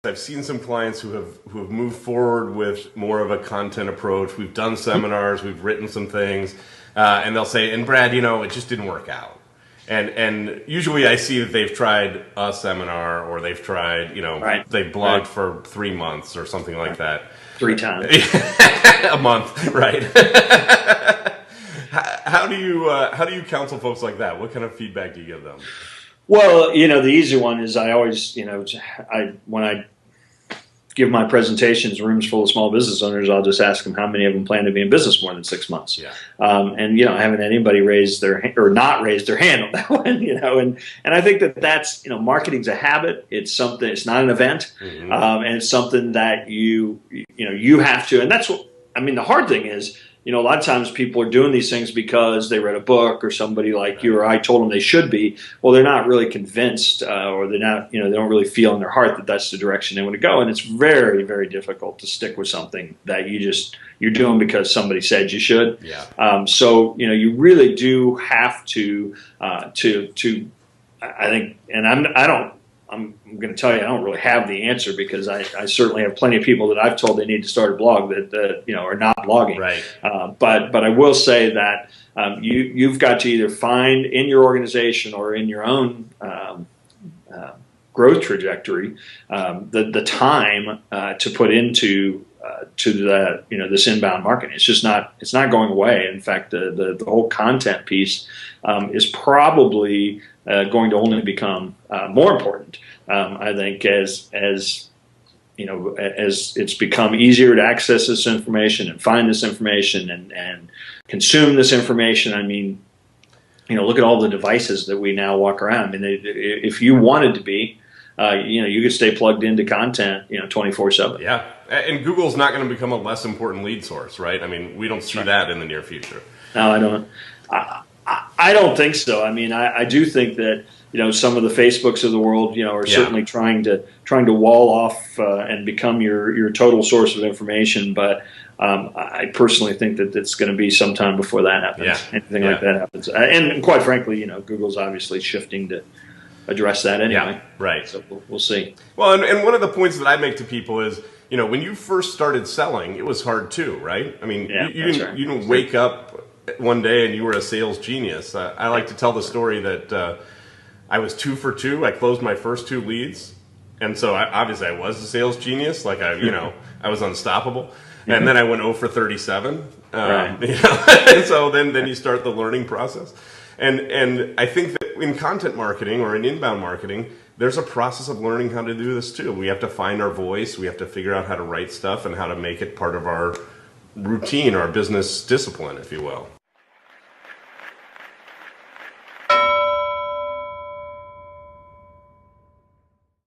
I've seen some clients who have moved forward with more of a content approach. We've done seminars, we've written some things, and they'll say, and Brad, you know, it just didn't work out. And usually I see that they've tried a seminar or they've tried, you know, they've blogged for 3 months or something like that. 3 times. A month, right. How do you counsel folks like that? What kind of feedback do you give them? Well, you know, the easy one is I always, you know, when I give my presentations, rooms full of small business owners, I'll just ask them how many of them plan to be in business more than 6 months. Yeah. And, you know, I haven't had anybody raise their or not raise their hand on that one, you know, and I think that's, you know, marketing's a habit. It's something, it's not an event. Mm-hmm. And it's something that you have to, and that's what, I mean, the hard thing is, you know, a lot of times people are doing these things because they read a book or somebody like you or I told them they should be. Well, they're not really convinced or they're not, you know, they don't really feel in their heart that that's the direction they want to go. And it's very, very difficult to stick with something that you're doing because somebody said you should. Yeah. So, you know, you really do have to I think, and I'm going to tell you, I don't really have the answer because I certainly have plenty of people that I've told they need to start a blog that you know, are not blogging. Right. But I will say that you've got to either find in your organization or in your own growth trajectory the time to put into this inbound marketing. It's not going away. In fact, the whole content piece is probably going to only become more important. I think as you know, as it's become easier to access this information and find this information and consume this information. I mean, you know, look at all the devices that we now walk around. I mean, if you wanted to be, you know, you could stay plugged into content, you know, 24/7. Yeah, and Google's not going to become a less important lead source, right? I mean, we don't see that in the near future. No, I don't. I don't think so. I mean, I do think that, you know, some of the Facebooks of the world, you know, are certainly trying to wall off and become your total source of information. But I personally think that it's going to be some time before that happens. Anything like that happens. And quite frankly, you know, Google's obviously shifting to address that anyway. Yeah, right. So we'll see. Well, and one of the points that I make to people is, you know, when you first started selling, it was hard too, right? I mean, you didn't wake up one day and you were a sales genius. I like to tell the story that I was 2 for 2. I closed my first 2 leads, and so obviously I was a sales genius. Like I was unstoppable. And then I went 0 for 37. Right. You know? And so then you start the learning process. And I think that in content marketing or in inbound marketing, there's a process of learning how to do this too. We have to find our voice. We have to figure out how to write stuff and how to make it part of our routine, our business discipline, if you will.